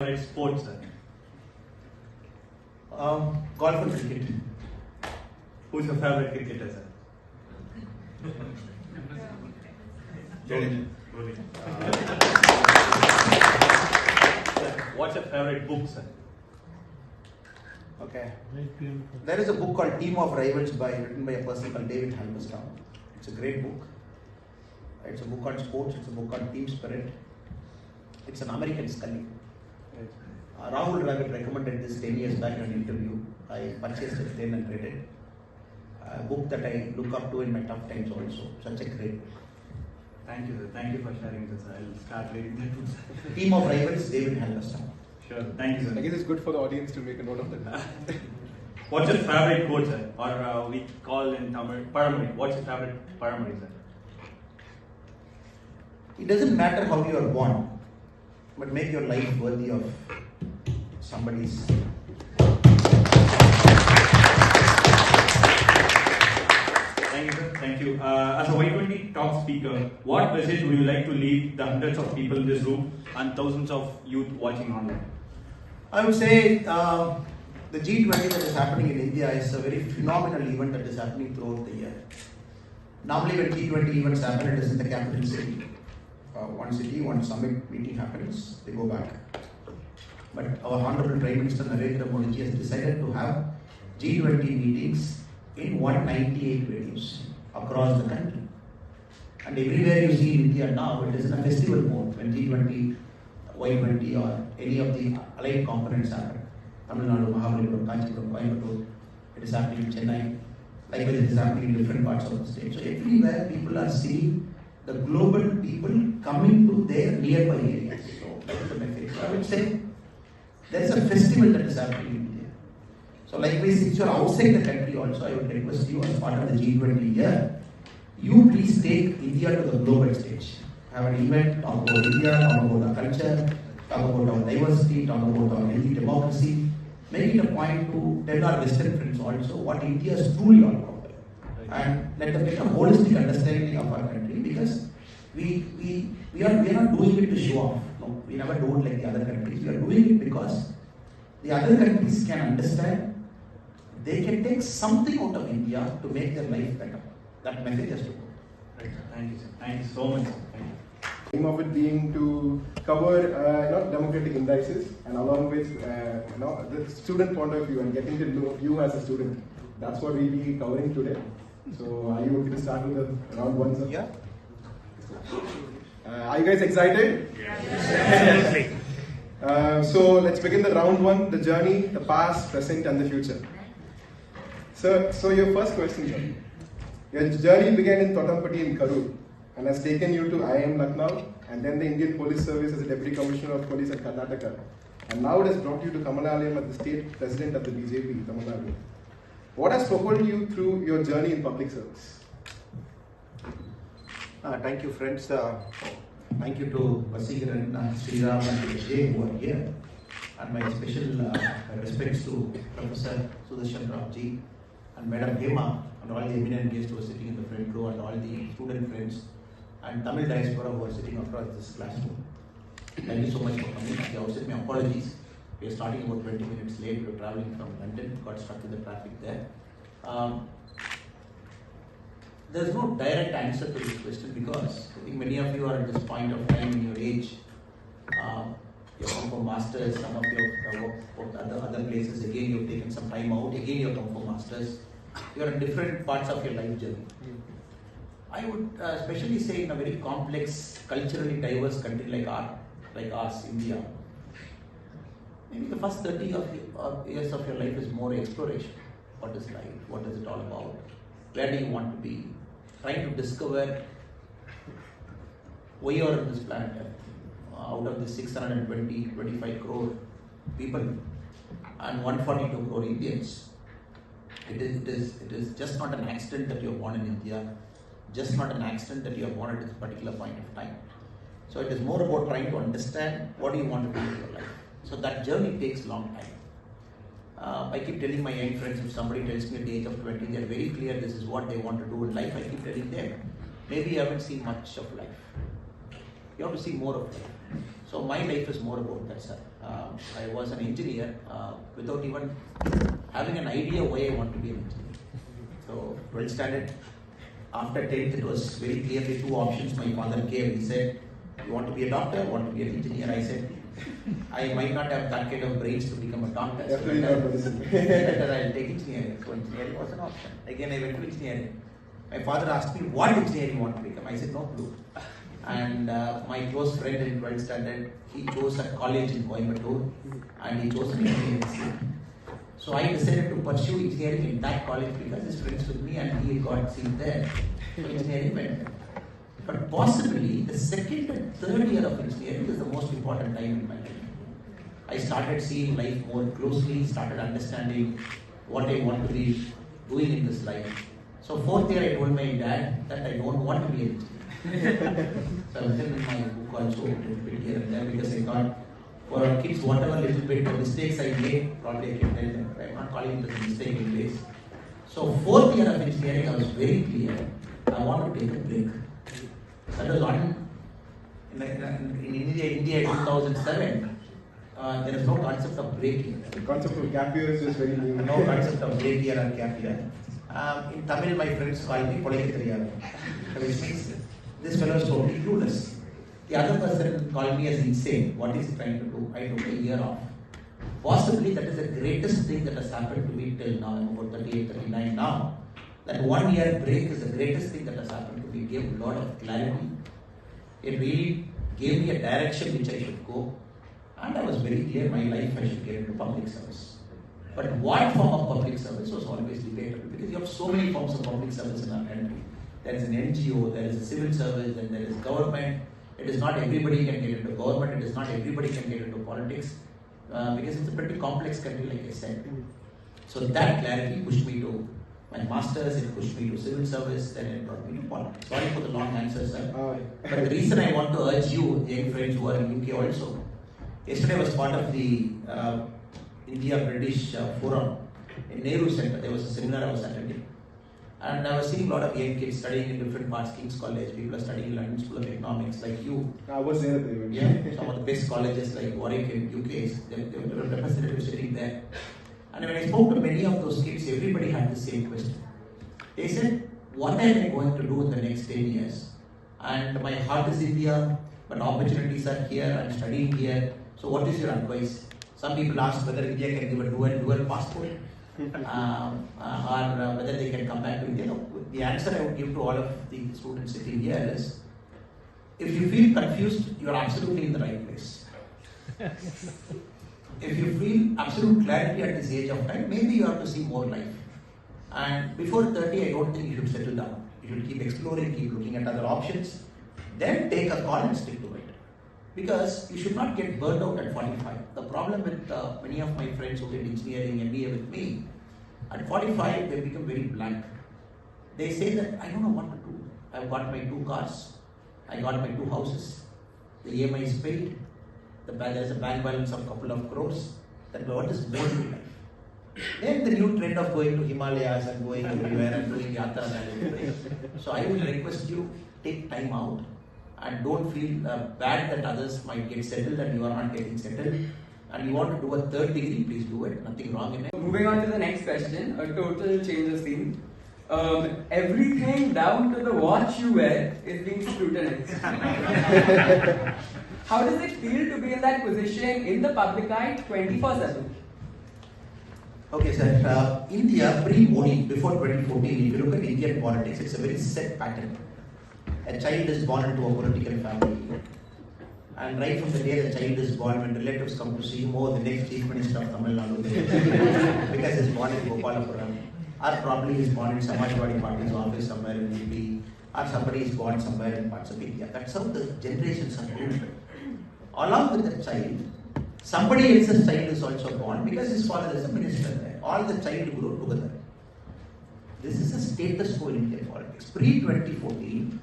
favorite sport, sir? Golf and cricket. Who's your favorite cricketer, sir? What's your favorite book, sir? Okay. There is a book called Team of Rivals written by a person called David Halberstam. It's a great book. It's a book on sports. It's a book on team spirit. It's an American Scully. Rahul Dravid recommended this 10 years back in an interview. I purchased it then and read it. A book that I look up to in my tough times also. Such a great book. Thank you, sir. Thank you for sharing this. I'll start reading that book, sir. Team of Rivals, David Halberstam. Sure. Thank you, sir. I guess it's good for the audience to make a note of that. What's your favorite quote, sir? Or we call in Tamil, Paramari. What's your favorite Paramari, sir? It doesn't matter how you are born, but make your life worthy of somebody's. Thank you, sir. Thank you. As a Y20 talk speaker, what message would you like to leave the hundreds of people in this room and thousands of youth watching online? I would say the G20 that is happening in India is a very phenomenal event that is happening throughout the year. Normally when G20 events happen, it is in the capital city. One city, one summit meeting happens, they go back. But our Honorable Prime Minister Narendra Modi has decided to have G20 meetings in 198 venues across the country. And everywhere you see in India now, it is in a festival mode when G20, Y20 or any of the allied components happen. Tamil Nadu, Mahabalipuram, Kanchipuram, Coimbatore, it is happening in Chennai. Likewise, it is happening in different parts of the state. So everywhere people are seeing the global people coming to their nearby areas. So that's the message. So I would say there is a festival that is happening in India. So likewise, since you are outside the country also, I would request you as part of the G20 year, you please take India to the global stage. Have an event, talk about India, talk about our culture, talk about our diversity, talk about our healthy democracy. Make it a point to tell our Western friends also what India is truly all about. And let them get a holistic understanding of our country, because we are not doing it to show off. No, we never do it like the other countries. We are doing it because the other countries can understand they can take something out of India to make their life better. That message has to go. Right, sir. Thank you, sir. Thank you so much, sir. Thank you. The aim of it being to cover democratic indices and along with the student point of view and getting to know you as a student. That's what we'll be covering today. So are you okay to start with the round one, sir? Yeah. Are you guys excited? Yes. So let's begin the round one, the journey, the past, present and the future. So your first question, sir. Your journey began in Totampati in Karur and has taken you to IIM Lucknow and then the Indian Police Service as a Deputy Commissioner of Police at Karnataka. And now it has brought you to Kamalalayam as the State President of the BJP, Tamil Nadu. What has propelled you through your journey in public service? Thank you, friends. Thank you to Vasigaran, Sriram and Vijay who are here. And my special respects to Professor Sudarshan Ramji and Madam Hema and all the eminent guests who are sitting in the front row and all the student friends and Tamil diaspora who are sitting across this classroom. Thank you so much for coming. At the outset, my apologies. We are starting about 20 minutes late. We are traveling from London, got stuck in the traffic there. There is no direct answer to this question because I think many of you are at this point of time in your age. You have come for masters, some of you have worked other places. Again, you have taken some time out. Again, you have come for masters. You are in different parts of your life journey. I would especially say in a very complex, culturally diverse country like ours, India. Maybe the first 30 years of your life is more exploration. What is life? What is it all about? Where do you want to be? Trying to discover why you are on this planet. Out of the 625 crore people and 142 crore Indians, it is just not an accident that you are born in India. Just not an accident that you are born at this particular point of time. So it is more about trying to understand what do you want to do with your life. So that journey takes a long time. I keep telling my young friends, if somebody tells me at the age of 20, they are very clear this is what they want to do in life, I keep telling them, maybe you haven't seen much of life. You have to see more of life. So my life is more about that, sir. I was an engineer without even having an idea why I want to be an engineer. So 12th standard, after 10th, it was very clearly two options my father gave. He said, you want to be a doctor, you want to be an engineer? I said, I might not have that kind of brains to become a doctor. So better I'll take engineering. So engineering was an option. Again, I went to engineering. My father asked me, what engineering you want to become? I said, no clue. And my close friend in 12th standard, he chose a college in Coimbatore and he chose an engineering seat. So I decided to pursue engineering in that college because his friends with me and he got seat there. So engineering went there. But possibly the second and third year of engineering is the most important time in my life. I started seeing life more closely, started understanding what I want to be doing in this life. So fourth year I told my dad that I don't want to be an engineer. So I was in my book also a little bit here and there because I thought for our kids whatever little bit of mistakes I made, probably I can tell them. I'm not calling it as a mistake anyways. So fourth year of engineering I was very clear. I want to take a break. That was on in India in 2007. There is no concept of break here. The concept of gap year is just very new. No concept of break year or gap year. In Tamil, my friends call me Polekithariyaru, which means this fellow is totally clueless. The other person called me as insane. What is he trying to do? I took a year off. Possibly that is the greatest thing that has happened to me till now. I'm about 38, 39 now. That 1 year break is the greatest thing that has happened to me. It gave a lot of clarity. It really gave me a direction which I should go. And I was very clear in my life I should get into public service. But what form of public service was always debatable because you have so many forms of public service in our country. There is an NGO, there is a civil service, and there is government. It is not everybody can get into government, it is not everybody can get into politics because it's a pretty complex country, like I said. So that clarity pushed me to my masters, it pushed me to civil service, then it brought me to politics. Sorry for the long answer, sir. But the reason I want to urge you, young friends who are in UK also, yesterday I was part of the India-British Forum in Nehru Center. There was a seminar I was attending. And I was seeing a lot of young kids studying in different parts, King's College, people are studying in London School of Economics like you. I was there at the event. Yeah, some of the best colleges like Warwick in UK, there were representatives sitting there. And when I spoke to many of those kids, everybody had the same question. They said, what am I going to do in the next 10 years? And my heart is India, but opportunities are here, I'm studying here. So what is your advice? Some people ask whether India can give a dual passport. Or whether they can come back to India. No, the answer I would give to all of the students sitting here is, if you feel confused, you are absolutely in the right place. If you feel absolute clarity at this age of time, maybe you have to see more life. And before 30, I don't think you should settle down. You should keep exploring, keep looking at other options, then take a call and stick to it. Because you should not get burned out at 45. The problem with many of my friends who did engineering MBA with me, at 45 they become very blank. They say that I don't know what to do. I've got my 2 cars, I got my 2 houses, the EMI is paid, there is a bank balance of a couple of crores. Then what is more to life? Then the new trend of going to Himalayas and going everywhere and doing yatra and everything. So I will request you, take time out. And don't feel bad that others might get settled and you are not getting settled. And you want to do a 3rd degree, please do it. Nothing wrong in it. Moving on to the next question, a total change of scene. Everything down to the watch you wear is being scrutinized. How does it feel to be in that position in the public eye 24/7? Okay, sir. India pre-Modi, before 2014, if you look at Indian politics, it's a very set pattern. A child is born into a political family. And right from the day the child is born, when relatives come to see him, oh, the next chief minister of Tamil Nadu, because he's born in Gopalapuram, or probably he's born in Samajwadi Party's office somewhere in UP, or somebody is born somewhere in parts of India. That's how the generations are built. Along with the child, somebody else's child is also born because his father is a minister there. All the child grow together. This is a status quo in Indian politics. Pre-2014,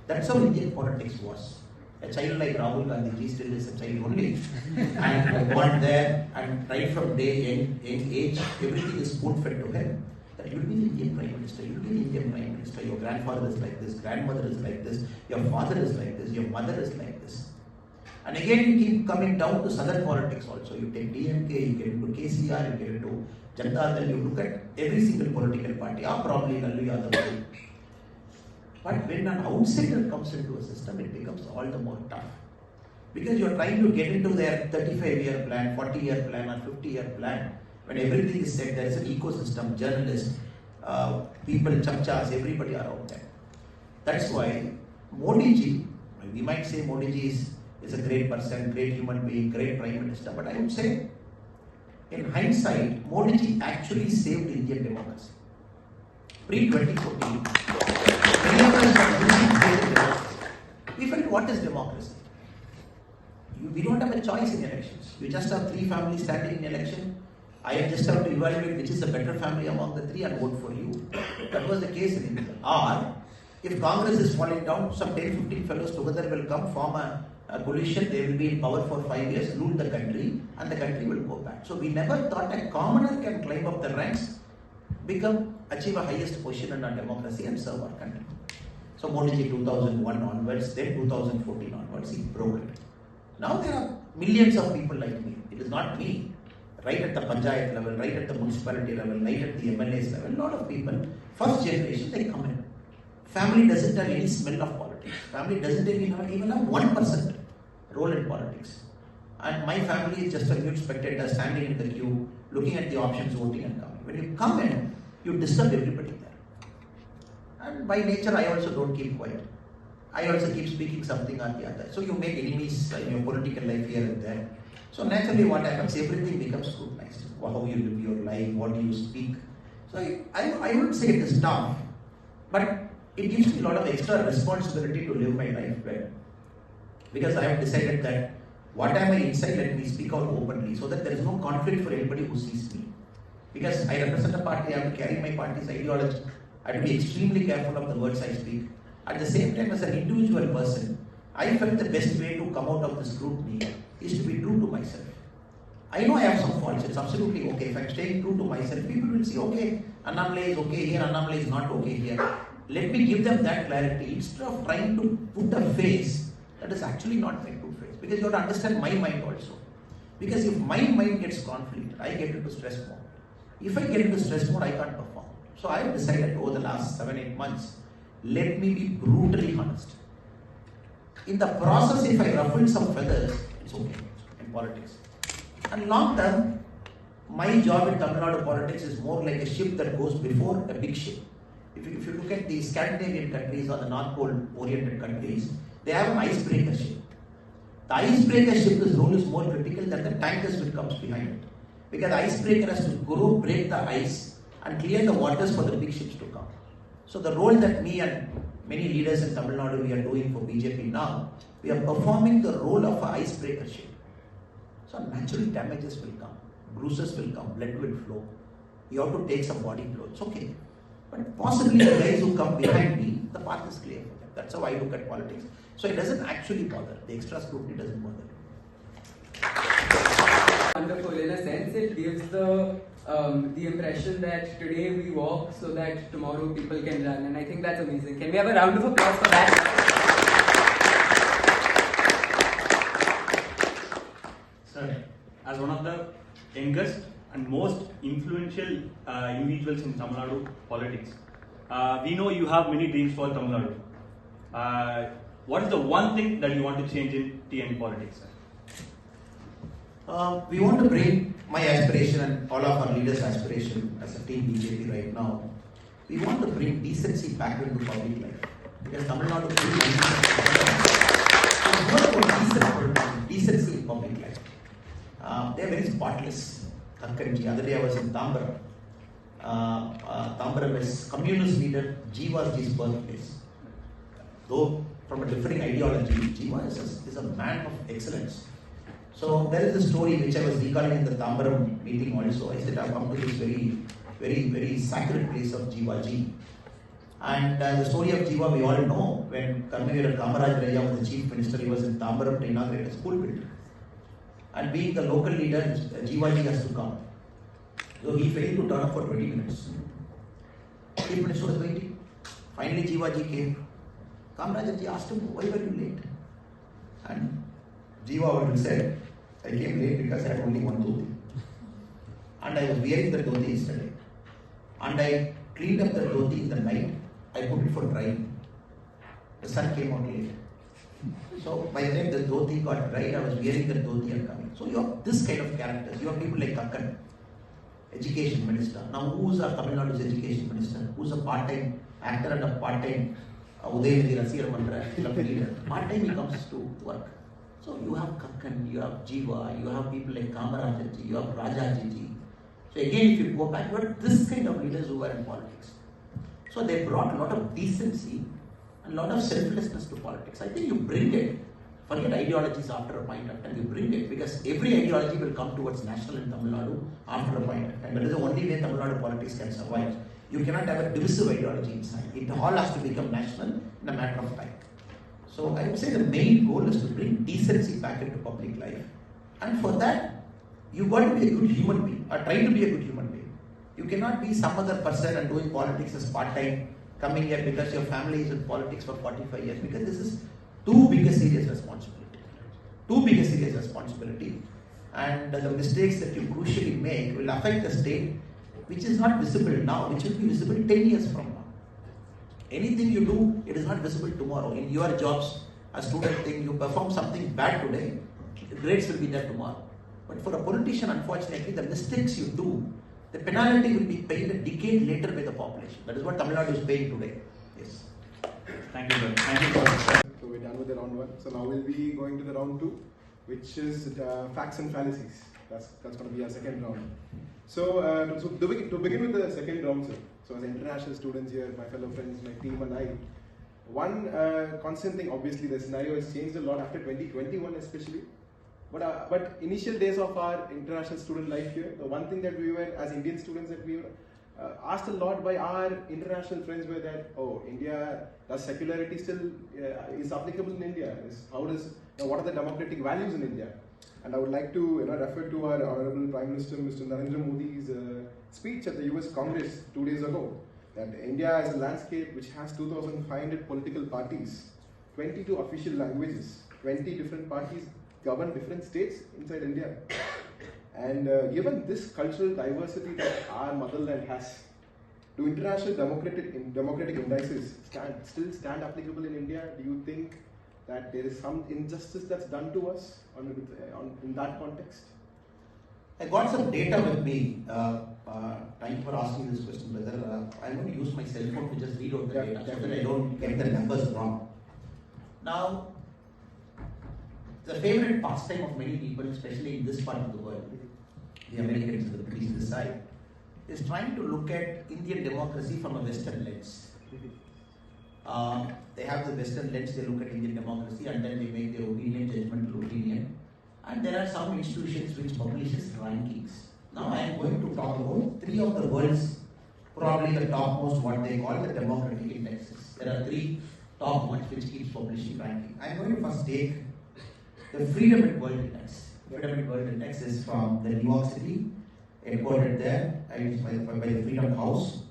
that's how Indian politics was. A child like Rahul Gandhi still is a child only. And born there, and right from young age, everything is spoon-fed to him. That you will be the Indian Prime Minister, you will be the Indian Prime Minister, your grandfather is like this, grandmother is like this, your father is like this, your mother is like this. And again, you keep coming down to southern politics also. You take DMK, you get into KCR, you get into Janata Dal, you look at every single political party, or probably Lalu Yadav. But when an outsider comes into a system, it becomes all the more tough. Because you are trying to get into their 35-year plan, 40-year plan, or 50-year plan. When everything is said, there is an ecosystem, journalists, people, chapchas, everybody are out there. That's why Modi ji, we might say Modi ji is a great person, great human being, great prime minister, but I would say, in hindsight, Modi ji actually saved Indian democracy. Pre-2014, we felt, what is democracy? We don't have a choice in elections. You just have three families standing in election. I just have to evaluate which is the better family among the three and vote for you. That was the case in India. Or, if Congress is falling down, some 10-15 fellows together will come, form a coalition, they will be in power for 5 years, rule the country, and the country will go back. So we never thought a commoner can climb up the ranks, achieve a highest position in our democracy and serve our country. So Modi ji 2001 onwards, then 2014 onwards, he broke it. Now there are millions of people like me. It is not me. Right at the panchayat level, right at the municipality level, right at the MLA's level, a lot of people, first generation, they come in. Family doesn't have any smell of politics. Family doesn't even have 1% role in politics. And my family is just a mute spectator standing in the queue, looking at the options, voting and coming. When you come in, you disturb everybody there. And by nature, I also don't keep quiet. I also keep speaking something or the other. So you make enemies in your political life here and there. So naturally what happens, everything becomes scrutinized. How you live your life, what do you speak. So I wouldn't say it is tough, but it gives me a lot of extra responsibility to live my life well. Because I have decided that what am I inside, let me speak out openly so that there is no conflict for anybody who sees me. Because I represent a party, I have to carry my party's ideology. I have to be extremely careful of the words I speak. At the same time, as an individual person, I felt the best way to come out of the scrutiny is to be true to myself. I know I have some faults, it's absolutely okay. If I'm staying true to myself, people will say, okay, Annamalai is okay here, Annamalai is not okay here. Let me give them that clarity instead of trying to put a face that is actually not my true face. Because you have to understand my mind also. Because if my mind gets conflict, I get into stress mode. If I get into stress mode, I can't perform. So I have decided over the last 7-8 months, let me be brutally honest. In the process, if I ruffle some feathers, it's okay in politics. And long term, my job in Tamil Nadu politics is more like a ship that goes before a big ship. If you look at the Scandinavian countries or the North Pole oriented countries, they have an icebreaker ship. The icebreaker ship's role is more critical than the tankers which comes behind it. Because the icebreaker has to go break the ice and clear the waters for the big ships to come. So the role that me and many leaders in Tamil Nadu we are doing for BJP now, we are performing the role of an icebreaker ship. So natural damages will come, bruises will come, blood will flow. You have to take some body blow. It's okay. But possibly the guys who come behind me, the path is clear for them. That's how I look at politics. So it doesn't actually bother. The extra scrutiny doesn't bother. Wonderful. In a sense, it gives the impression that today we walk so that tomorrow people can run, and I think that's amazing. Can we have a round of applause for that? Sir, as one of the youngest and most influential individuals in Tamil Nadu politics, we know you have many dreams for Tamil Nadu. What is the one thing that you want to change in TN politics, sir? We want to bring my aspiration and all of our leaders' aspiration as a team BJP right now. We want to bring decency back into public life. Because Tamil Nadu is more about decency in public life. They are very spotless. The other day I was in Tambaram. Tambaram is communist leader Jiva's birthplace. Though from a differing ideology, Jiva is a man of excellence. So there is a story which I was recalling in the Tambaram meeting also. I said I've come to this very, very, very sacred place of Jivaji. And the story of Jiva we all know. When Karmavira Kamaraj Raya was the chief minister, he was in Tambaram to inaugurate a school building. And being the local leader, Jivaji has to come. So he failed to turn up for 20 minutes. Chief minister was waiting. Finally Jivaji came. Kamarajan ji asked him, why were you late? And Jiva would said, I came late because I had only one dhoti. And I was wearing the dhoti yesterday. And I cleaned up the dhoti in the night. I put it for drying. The sun came out late. So by the time the dhoti got dried, I was wearing the dhoti and coming. So you have this kind of characters. You have people like Kakkan, education minister. Now who's our Tamil Nadu's education minister? Who's a part-time actor and a part-time Udayamati Rasir Mandra leader? Part-time he comes to work. So you have Kakkan, you have Jiva, you have people like Kamarajaji, you have Rajaji. So again, if you go back, you have this kind of leaders who were in politics. So they brought a lot of decency and a lot of selflessness to politics. I think you bring it. Forget ideologies after a point of time. You bring it because every ideology will come towards national in Tamil Nadu after a point of time. That is the only way Tamil Nadu politics can survive. You cannot have a divisive ideology inside. It all has to become national in a matter of time. So I would say the main goal is to bring decency back into public life. And for that, you got to be a good human being or try to be a good human being. You cannot be some other person and doing politics as part-time, coming here because your family is in politics for 45 years, because this is too big a serious responsibility. Too big a serious responsibility. And the mistakes that you crucially make will affect the state, which is not visible now, which will be visible 10 years from now. Anything you do, it is not visible tomorrow. In your jobs, a student thing, you perform something bad today, the grades will be there tomorrow. But for a politician, unfortunately, the mistakes you do, the penalty will be paid a decade later by the population. That is what Tamil Nadu is paying today. Yes. Thank you, sir. Thank you, sir. So we're done with the round one. So now we'll be going to the round two, which is facts and fallacies. That's going to be our second round. So, to begin with the second round, sir. So as international students here, my fellow friends, my team and I, one constant thing, obviously the scenario has changed a lot after 2021 especially. But initial days of our international student life here, the one thing that we were, as Indian students, that we were asked a lot by our international friends were that, oh, India, does secularity still is applicable in India? What are the democratic values in India? And I would like to refer to our Honorable Prime Minister, Mr. Narendra Modi's speech at the US Congress 2 days ago, that India is a landscape which has 2,500 political parties, 22 official languages, 20 different parties govern different states inside India. And given this cultural diversity that our motherland has, do international democratic indices still stand applicable in India? Do you think that there is some injustice that's done to us in that context? I got some data with me. Thank you for asking this question, brother. I'm going to use my cell phone to just read out the data so that I don't get the numbers wrong. Now, the favorite pastime of many people, especially in this part of the world, the Americans and the British this side, is trying to look at Indian democracy from a Western lens. They have the Western lens, they look at Indian democracy and then they make their opinion, judgmental opinion. And there are some institutions which publishes rankings. Now I am going to talk about three of the world's, probably the topmost, what they call the democratic indexes. There are three top ones which keeps publishing ranking. I am going to first take the Freedom at World Index. Freedom at World Index is from the New York City, headquartered there, and it's by the Freedom House.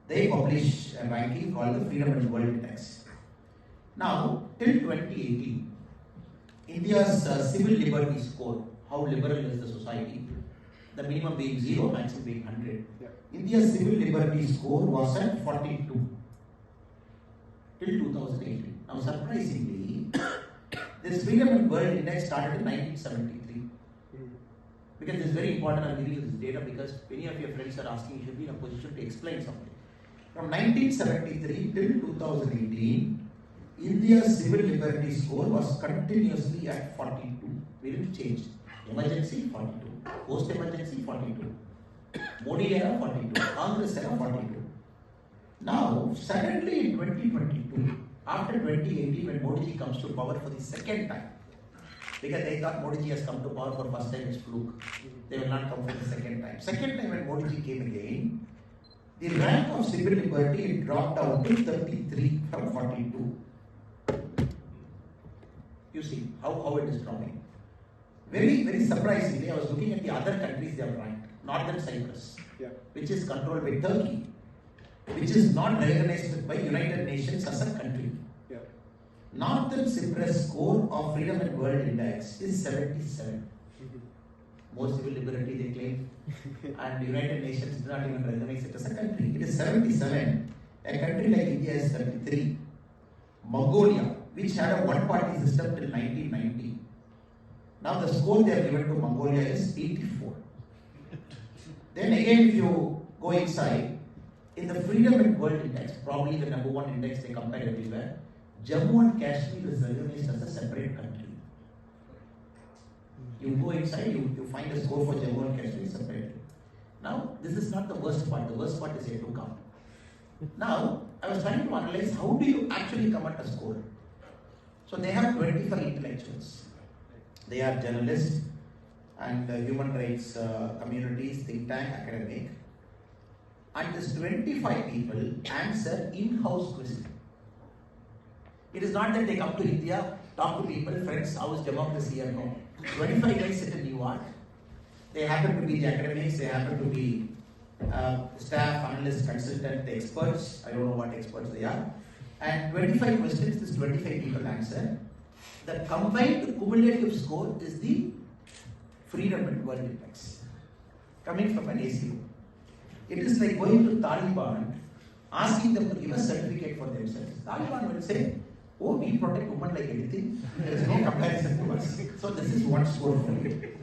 They publish a ranking called the Freedom at World Index. Now, till 2018, India's civil liberty score, how liberal is the society, the minimum being 0, maximum being 100. Yeah. India's civil liberty score was at 42 till 2018. Now, surprisingly, this Freedom at World Index started in 1973. Because this is very important, I'm giving you this data because many of your friends are asking, you should be in a position to explain something. From 1973 till 2018, India's civil liberty score was continuously at 42. We didn't change. Emergency 42, post-emergency 42, Modi era 42, Congress era 42. Now, suddenly in 2022, after 2018, when Modi comes to power for the second time, because they thought Modi has come to power for first time, it's fluke. They will not come for the second time. Second time when Modi came again, the rank of civil liberty dropped down to 33 from 42. You see how it is dropping. Very, very surprisingly, I was looking at the other countries they have ranked. Northern Cyprus, which is controlled by Turkey, which is not recognized by United Nations as a country. Northern Cyprus score of Freedom and World Index is 77. More civil liberty they claim, and United Nations do not even recognize it as a country. It is 77. A country like India is 33. Mongolia, which had a one-party system till 1990. Now the score they have given to Mongolia is 84. Then again, if you go inside, in the Freedom and World Index, probably the number one index they compare everywhere, Jammu and Kashmir is recognized as a separate country. You go inside, you find a score for Jammu and Kashmir separately. Now, this is not the worst part. The worst part is yet to come. Now, I was trying to analyze how do you actually come at a score. So they have 25 intellectuals. They are journalists and human rights communities, think tank, academic. And this 25 people answer in-house questions. It is not that they come to India, talk to people, friends, how is democracy and all. 25 guys sit in New York. They happen to be the academics, they happen to be staff, analysts, consultants, experts. I don't know what experts they are. And 25 questions, this 25 people answer. The combined cumulative score is the Freedom and World Index, coming from an ACO. It is like going to Taliban, asking them to give a certificate for themselves. Taliban will say, oh, we protect women like anything. There is no comparison to us. So this is one score for you.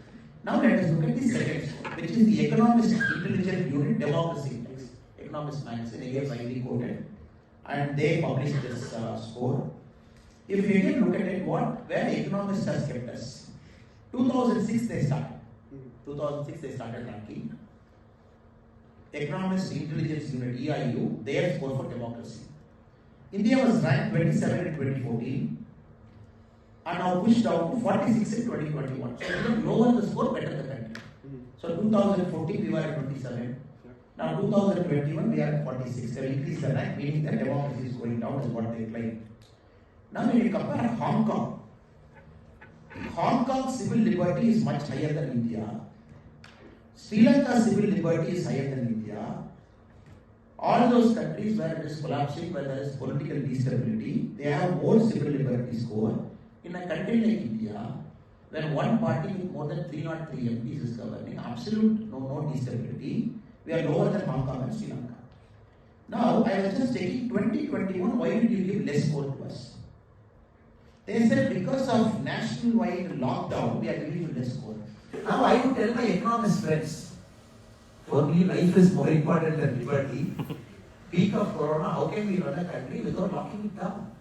Now let us look at the second score, which is the Economist Intelligence Unit Democracy Index. Economist magazine, again widely quoted. And they published this score. If you again look at it, where the Economist has kept us. 2006 they started. 2006 they started ranking. Economist Intelligence Unit, EIU, their score for democracy. India was ranked 27 in 2014 and now pushed down to 46 in 2021. So even lower the score, better the country. So 2014 we were at 27. Now 2021 we are at 46. They will increase the rank, meaning that democracy is going down is what they claim. Now when you compare Hong Kong, Hong Kong's civil liberty is much higher than India. Sri Lanka's civil liberty is higher than India. All those countries where it is collapsing, where there is political instability, they have more civil liberty score. In a country like India, where one party with more than 303 MPs is governing, absolute no instability, we are lower than Hong Kong and Sri Lanka. Now, I was just taking 2021, why did you give less score to us? They said because of nationwide lockdown, we are giving you less score. Now I would tell my economist friends, for me life is more important than liberty. Peak of Corona, how can we run a country without locking it down?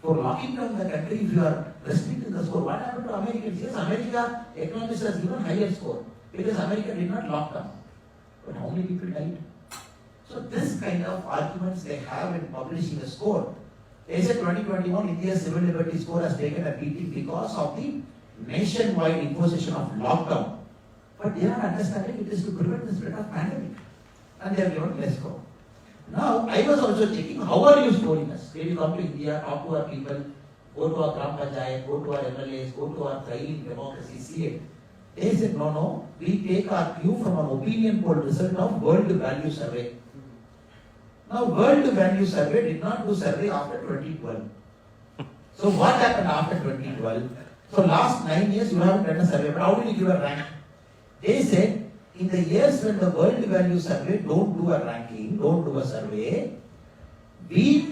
For locking down the country, if you are restricting the score, what happened to Americans? Yes, America, economists has given higher score because America did not lock down. But how many people died? So this kind of arguments they have in publishing a score. They said 2021 India's civil liberty score has taken a beating because of the nationwide imposition of lockdown. But they are not understanding it is to prevent the spread of pandemic. And they have given less score. Now, I was also checking, how are you scoring us? When you come to India, talk to our people, go to our Gram Panchayat, go to our MLAs, go to our thriving democracy, see it. They said, no, we take our cue from an opinion poll result of World Value Survey. Now, World Value Survey did not do survey after 2012. So, what happened after 2012? So, last 9 years you haven't done a survey, but how did you give a rank? They said, in the years when the World Value Survey don't do a ranking, don't do a survey, we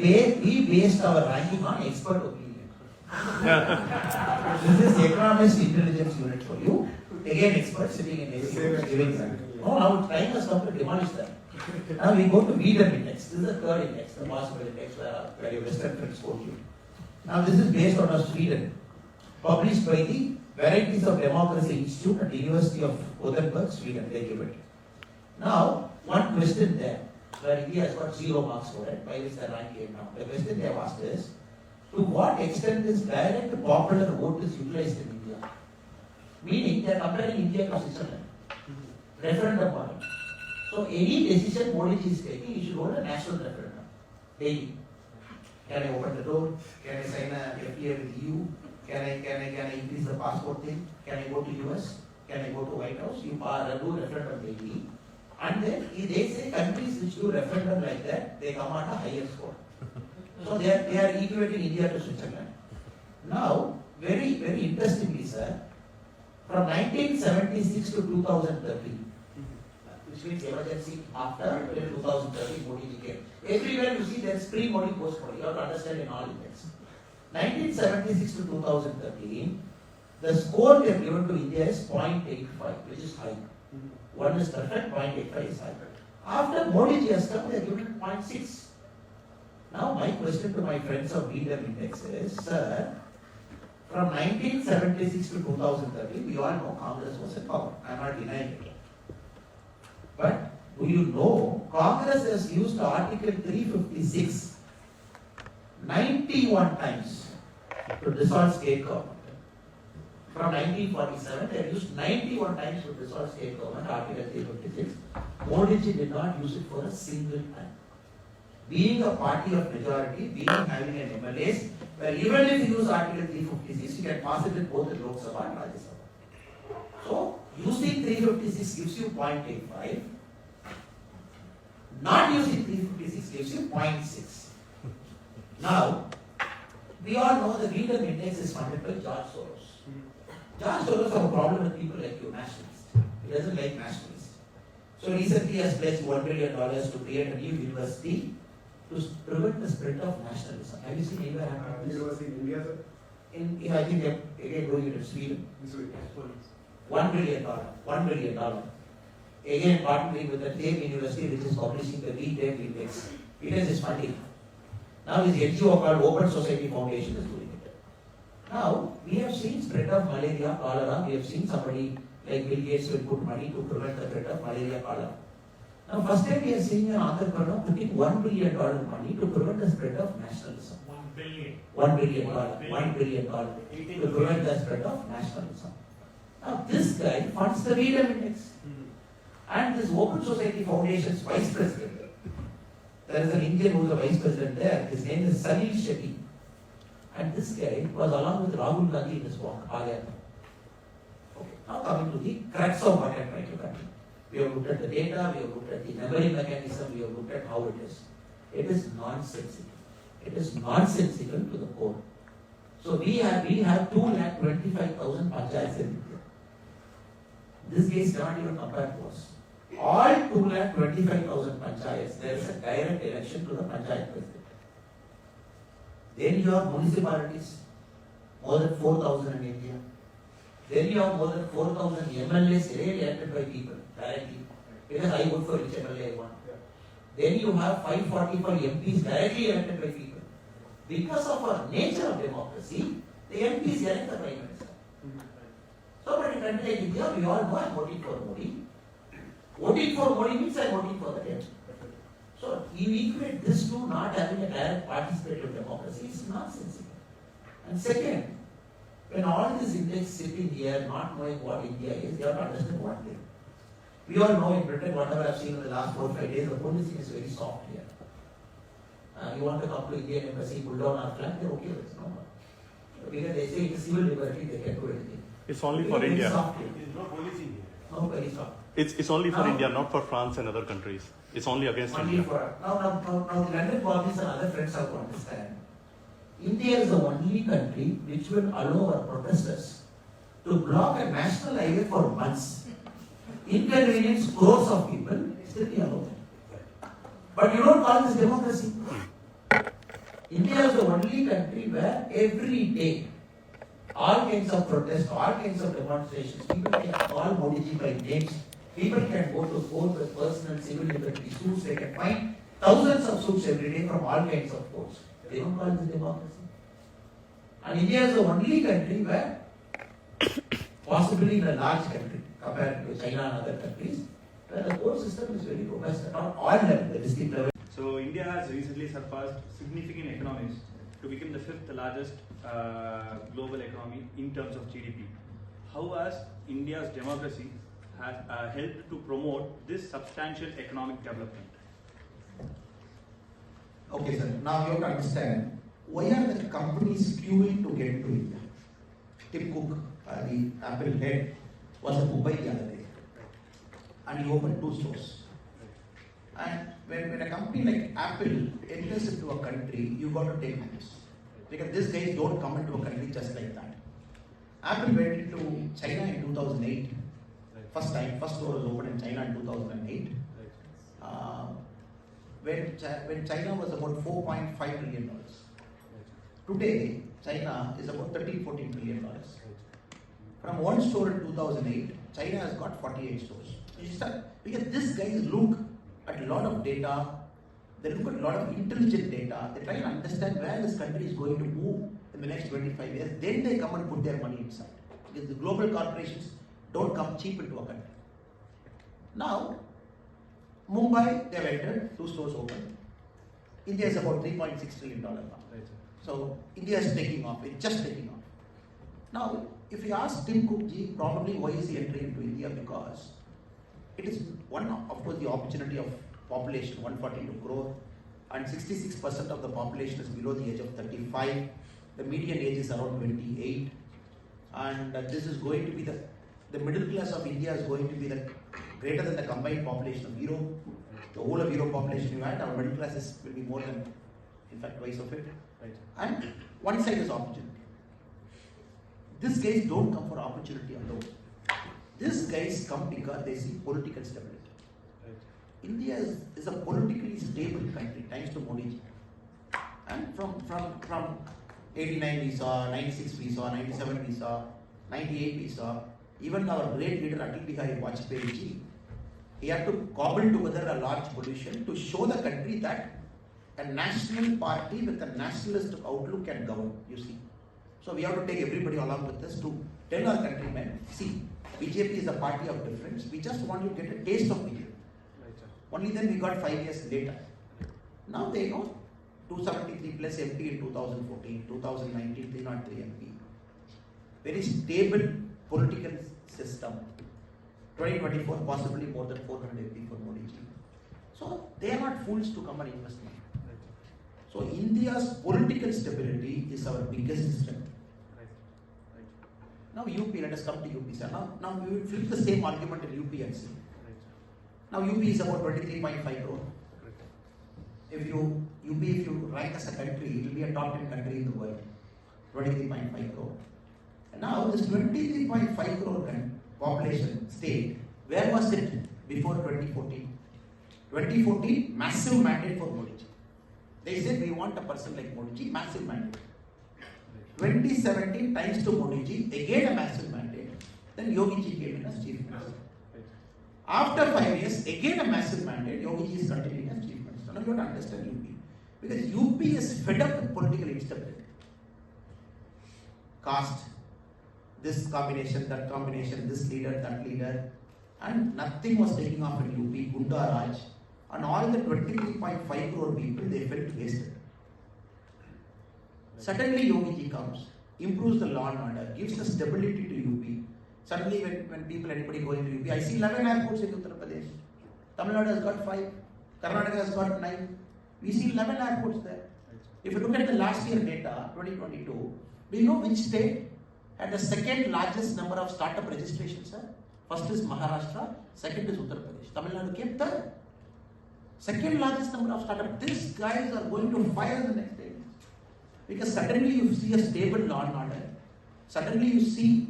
based our ranking on expert opinion. This is Economist Intelligence Unit for you. Again, experts sitting in ACO giving ranking. No, now time has come to demolish that. Now we go to Freedom Index. This is the third index, the possible index where your Western friends quote you. Now this is based on Sweden, published by the Varieties of Democracy Institute at the University of Gothenburg, Sweden. They give it. Now, one question there, where India has got 0 marks for it, by which the rank came down. The question they have asked is, to what extent is direct popular vote is utilized in India? Meaning, they are comparing India to Switzerland. Referendum on it. So, any decision Modi is taking, you should hold a national referendum. Daily. Can I open the door? Can I sign a FTA with EU? Can I increase the passport thing? Can I go to US? Can I go to White House? You do referendum daily. And then they say countries which do referendum like that, they come at a higher score. So they are equating India to Switzerland. Now, very, very interestingly, sir, from 1976 to 2013, which means emergency after 2013, Modi ji came. Everywhere you see there is pre-Modi, post-Modi. You have to understand in all events. 1976 to 2013, the score they have given to India is 0.85, which is high. One is perfect, 0.85 is high. After Modi ji has come, they have given 0.6. Now, my question to my friends of Freedom Index is, sir, from 1976 to 2013, we all know Congress was in power. I am not denying it. But do you know Congress has used Article 356 91 times to dissolve state government? From 1947, they have used 91 times to dissolve state government, Article 356. Modi ji did not use it for a single time. Being a party of majority, being having an MLAs, where even if you use Article 356, you can pass it in both the Lok Sabha and Rajya Sabha. So, using 356 gives you 0.85. Not using 356 gives you 0.6. Now, we all know the Freedom Index is funded by George Soros. George Soros has a problem with people like you, nationalists. He doesn't like nationalists. So recently he has pledged $1 billion to create a new university to prevent the spread of nationalism. Have you seen anywhere happen? University in India, sir? I think they are again doing it in Sweden. $1 billion. $1 billion. Again partnering with the same university which is publishing the V10 index. It is funding. Now this NGO called Open Society Foundation is doing it. Now we have seen spread of malaria, cholera. We have seen somebody like Bill Gates will put money to prevent the spread of malaria, cholera. Now first time we are seeing an entrepreneur putting $1 billion money to prevent the spread of nationalism. $1 billion. $1 billion to prevent the spread of nationalism. Now this guy funds the Freedom Index. And this Open Society Foundation's vice president, there is an Indian who is the vice president there, his name is Salil Shetty. And this guy was along with Rahul Gandhi in his walk, Okay, now coming to the crux of what I am trying to convey. We have looked at the data, we have looked at the memory mechanism, we have looked at how it is. It is nonsensical. It is nonsensical to the core. So we have 225,000 panchayats in India. This case cannot even compare to us. All 225,000 panchayats, there is a direct election to the panchayat president. Then you have municipalities, more than 4,000 in India. Then you have more than 4,000 MLAs really elected by people directly. Because I vote for which MLA I want. Then you have 545 MPs directly elected by people. Because of our nature of democracy, the MPs elect the Prime Minister. So, but in a country like India, we all know I am voting for Modi. Voting for Modi means I am voting for the dead. So, you equate this to not having a direct participative democracy is nonsensical. And second, when all these Indians sitting here not knowing what India is, they have to understand one thing. We all know in Britain, whatever I have seen in the last 4 or 5 days, the policing is very soft here. You want to come to Indian embassy, pull down our flag, they are okay with it. No. Because they say it's civil liberty, they can do anything. It's only for India. There is no policing here. No, very soft. It's only for India, not for France and other countries. It's only against India. Now, the London Bobbies and other friends have to understand. India is the only country which will allow our protesters to block a national highway for months. Inconvenience crores of people, still we allow them. But you don't call this democracy. India is the only country where every day, all kinds of protests, all kinds of demonstrations, people can call Modi ji by names, people can go to court with personal civil liberty suits, they can find thousands of suits every day from all kinds of courts. They don't call this democracy. And India is the only country where, possibly in a large country, compared to China and other countries, where the court system is very robust at all levels, the district level. So India has recently surpassed significant economies to become the 5th largest global economy in terms of GDP. How has India's democracy has helped to promote this substantial economic development? Okay, sir. Now you have to understand why are the companies queuing to get to India? Tim Cook, the Apple head, was in Mumbai the other day, and he opened 2 stores. And when a company like Apple enters into a country, you got to take notice. because these guys don't come into a country just like that. Apple went into China in 2008. First time, first store was opened in China in 2008. When China was about $4.5 billion. Today, China is about $13-14 billion. From one store in 2008, China has got 48 stores. Because these guys look at a lot of data, they look at a lot of intelligent data, they try to understand where this country is going to move in the next 25 years, then they come and put their money inside. Because the global corporations don't come cheap into a country. Now, Mumbai, they have entered, 2 stores open. India is about $3.6 trillion now. So, India is taking off, it's just taking off. Now, if you ask Tim Cook ji, probably why is he entering into India? Because it is one, of course, the opportunity of population, 142 crore, and 66% of the population is below the age of 35. The median age is around 28, and this is going to be the middle class of India is going to be greater than the combined population of Europe. The whole of Europe population you had, our middle class will be more than, in fact, twice of it. And one side is opportunity. These guys don't come for opportunity alone. These guys come because they see political stability. India is a politically stable country, thanks to Modi ji. And from 89 we saw, 96 we saw, 97 we saw, 98 we saw, even our great leader Atal Bihari Vajpayee ji, he had to cobble together a large coalition to show the country that a national party with a nationalist outlook can govern, you see. So we have to take everybody along with us to tell our countrymen, see, BJP is a party of difference, we just want you to get a taste of BJP. Only then we got 5 years later. Now they know 273 plus MP in 2014, 2019 303 MP. Very stable political system. 2024 possibly more than 400 MP for Modi ji. So they are not fools to come and invest money. So India's political stability is our biggest strength. Now UP, let us come to UP, sir. Now we will flip the same argument in UP and see. Now UP is about 23.5 crore. If you rank as a country, it will be a top 10 country in the world. 23.5 crore. And now this 23.5 crore population state, where was it before 2014? 2014, massive mandate for Modi ji. They said we want a person like Modi ji, massive mandate. 2017, thanks to Modi ji, again a massive mandate. Then Yogi ji came in as chief minister. After 5 years, again a massive mandate, Yogi ji is continuing as chief minister. Now you have to understand UP. Because UP is fed up with political instability. Caste, this combination, that combination, this leader, that leader. And nothing was taking off in UP, Gunda Raj. And all the 23.5 crore people, they felt wasted. Suddenly Yogi ji comes, improves the law and order, gives the stability to UP. Suddenly when people, anybody going to UP, I see 11 airports in Uttar Pradesh. Tamil Nadu has got 5, Karnataka has got 9. We see 11 airports there. If you look at the last year data, 2022, do you know which state had the second largest number of startup registrations, sir? First is Maharashtra, second is Uttar Pradesh. Tamil Nadu came third. Second largest number of startups. These guys are going to fire the next day. Because suddenly you see a stable law and order. Suddenly you see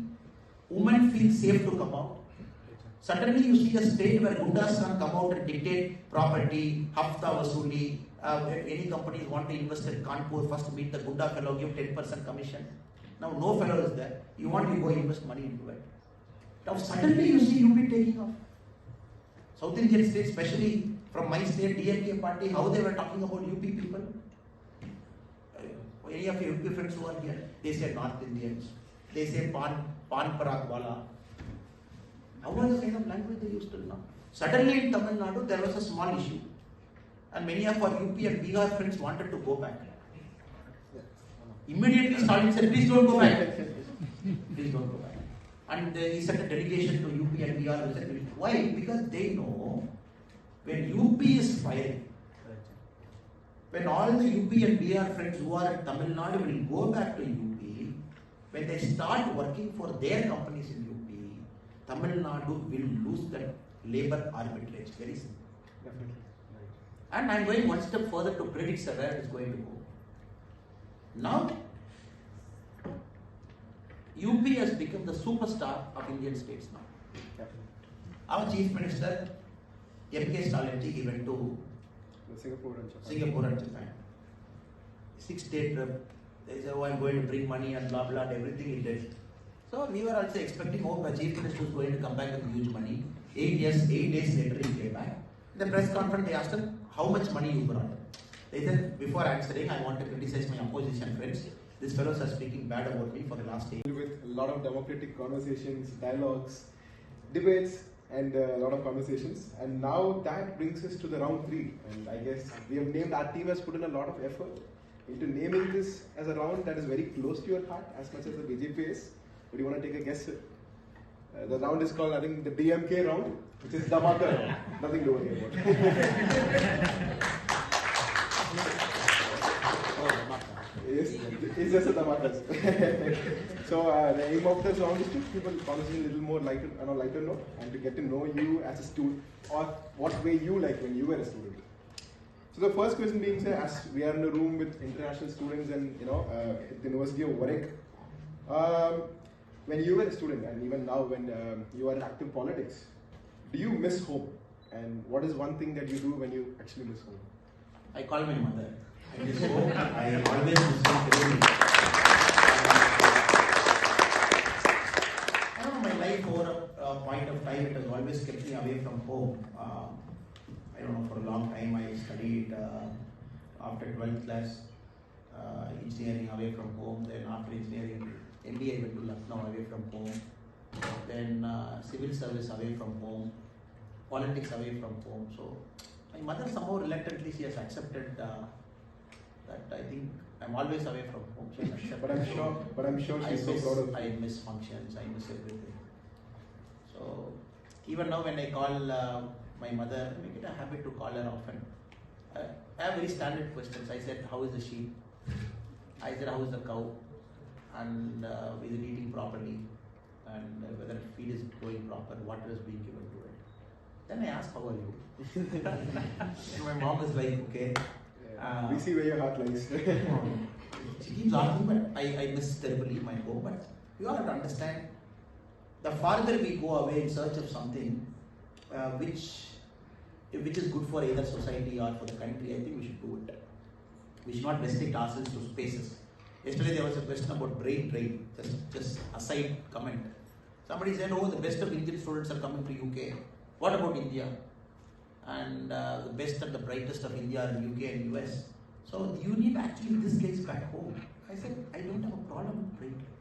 women feel safe to come out. Suddenly you see a state where Gundas can come out and dictate property, hafta vasuli. Any companies want to invest in Kanpur, first meet the Gunda fellow, give 10% commission. Now no fellow is there. You want to go invest money into it. Now suddenly you see UP taking off. South Indian states, especially from my state, DNK party, how they were talking about UP people. Any of your UP friends who are here, they say North Indians. They say Pan Parak Wala. How was the kind of language they used to know? Suddenly in Tamil Nadu, there was a small issue. And many of our UP and Bihar friends wanted to go back. Immediately Stalin said, please don't go back. Please don't go back. And he sent a delegation to UP and Bihar. Why? Because they know when UP is firing, when all the UP and Bihar friends who are in Tamil Nadu will go back to UP, when they start working for their companies in UP, Tamil Nadu will lose that labor arbitrage. Very simple. Definitely. And I am going one step further to predict where it is going to go. Now, UP has become the superstar of Indian states now. Yeah. Our Chief Minister, M.K. Stalin, he went to Singapore and Japan. Singapore and Japan. 6-day trip. They said, oh, I'm going to bring money and blah blah and everything he did. So we were also expecting, oh, the Chief Minister was going to come back with huge money. 8 days later he came back. In the press conference they asked him, how much money you brought? They said, before answering, I want to criticize my opposition friends. These fellows are speaking bad about me for the last 8 years. With a lot of democratic conversations, dialogues, debates, and a lot of conversations. And now that brings us to the round 3. And I guess we have named, our team has put in a lot of effort into naming this as a round that is very close to your heart as much as the BJP is. But you want to take a guess? The round is called, I think, the DMK round, which is Dhamaka round. Nothing to worry about. Yes, it's just a Dhamaka. So the aim of this round is to keep a conversation a little more lighter, on a lighter note, and to get to know you as a student, or what way you like when you were a student. So the first question being, say, as we are in a room with international students and at the University of Warwick, when you were a student and even now when you are in active politics, do you miss home? And what is one thing that you do when you actually miss home? I call my mother. I miss home. I always miss home. I don't know, my life over a point of time, it has always kept me away from home. I don't know, for a long time I studied after 12th class engineering away from home. Then after engineering, MBA I went to Lucknow away from home. Then civil service away from home. Politics away from home. So my mother somehow reluctantly she has accepted that I think I'm always away from home. So But I'm sure she's so proud of you. I miss functions. I miss everything. So even now when I call my mother, I make it a habit to call her often. I have very standard questions. I said, how is the sheep? I said, how is the cow? And is it eating properly? And whether feed is going proper, water is being given to it. Then I ask, how are you? And my mom is like, okay. We see where your heart lies. She keeps asking, but I miss terribly my home. But you all have to understand, the farther we go away in search of something which is good for either society or for the country, I think we should do it. We should not restrict ourselves to spaces. Yesterday there was a question about brain drain, just aside comment. Somebody said, oh, the best of Indian students are coming to UK. What about India? And the best and the brightest of India are in UK and US. So you need actually this case back home. I said, I don't have a problem with brain drain.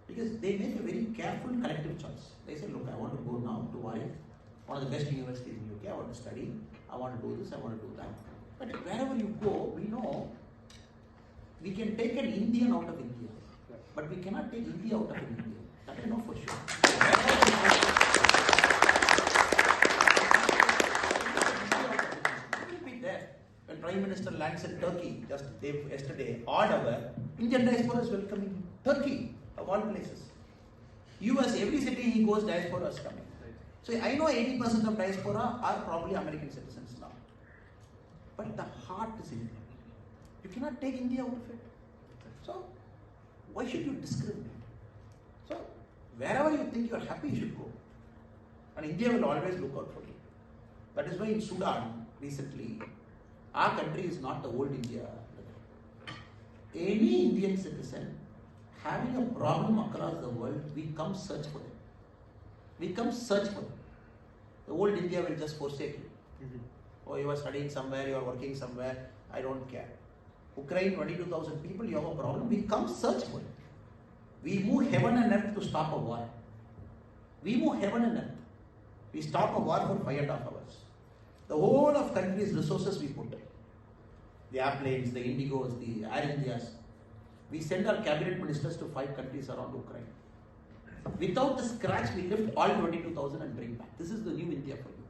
Because they make a very careful collective choice. They say, look, I want to go now to Warwick, one of the best universities in UK. I want to study. I want to do this. I want to do that. But wherever you go, we know we can take an Indian out of India, but we cannot take India out of India. That I know for sure. It will be there. When Prime Minister lands in Turkey just yesterday, odd hour, Indian diaspora is welcoming him. Turkey, of all places. US, every city he goes, diaspora is coming. So I know 80% of diaspora are probably American citizens now. But the heart is Indian. You cannot take India out of it. So why should you discriminate? So wherever you think you are happy, you should go. And India will always look out for you. That is why in Sudan, recently, our country is not the old India. Any Indian citizen having a problem across the world, we come search for them. We come search for them. The old India will just forsake you. Oh, you are studying somewhere, you are working somewhere, I don't care. Ukraine, 22,000 people, you have a problem, we come search for it. We move heaven and earth to stop a war. We move heaven and earth. We stop a war for 5.5 hours. The whole of country's resources we put. The airplanes, the Indigos, the Air Indias. We send our cabinet ministers to 5 countries around Ukraine. Without the scratch, we lift all 22,000 and bring back. This is the new India for you.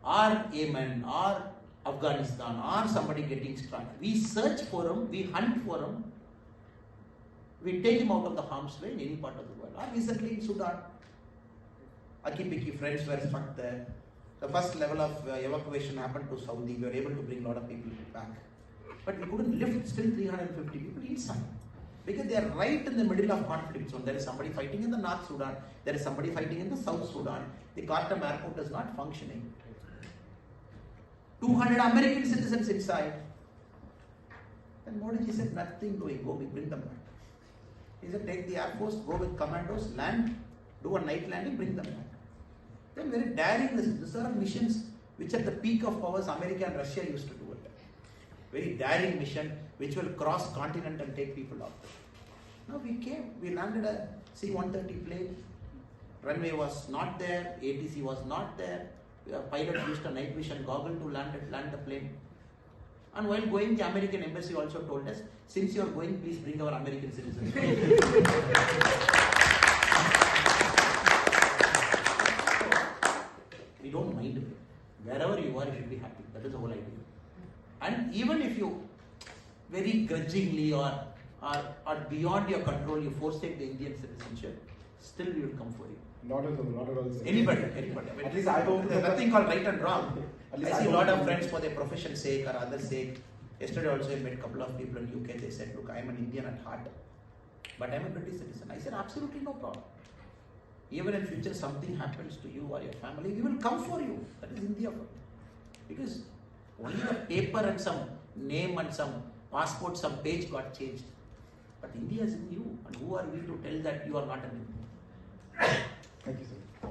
Or Yemen, or Afghanistan, or somebody getting struck. We search for them, we hunt for them, we take him out of the harm's way in any part of the world. Or recently in Sudan, Aki-Piki friends were struck there. The first level of evacuation happened to Saudi. We were able to bring a lot of people back. But we couldn't lift still 350 people inside. Because they are right in the middle of conflict zone. There is somebody fighting in the North Sudan, there is somebody fighting in the South Sudan. The Khartoum airport is not functioning. 200 American citizens inside. And Modi ji said, nothing doing, go bring them back. He said, take the Air Force, go with commandos, land, do a night landing, bring them back. Then very daring, these are missions which at the peak of powers, America and Russia used to do it. Very daring mission which will cross continent and take people out. Now we came, we landed a C-130 plane. Runway was not there, ATC was not there. A pilot used a night vision goggle to land the plane. And while going, the American embassy also told us, since you are going, please bring our American citizens. We don't mind it. Wherever you are, you should be happy. That is the whole idea. And even if you very grudgingly or beyond your control, you forsake the Indian citizenship, still we will come for you. Not at all. Sir. Anybody. At least I don't. There's nothing called right and wrong. I see a lot of don't- friends for their profession's sake or other sake. Yesterday also I met a couple of people in UK. They said, look, I am an Indian at heart, but I am a British citizen. I said, absolutely no problem. Even in future something happens to you or your family, we will come for you. That is India for you. Because only the paper and some name and some passport, some page got changed. But India is in you. And who are we to tell that you are not an Indian? Thank you, sir.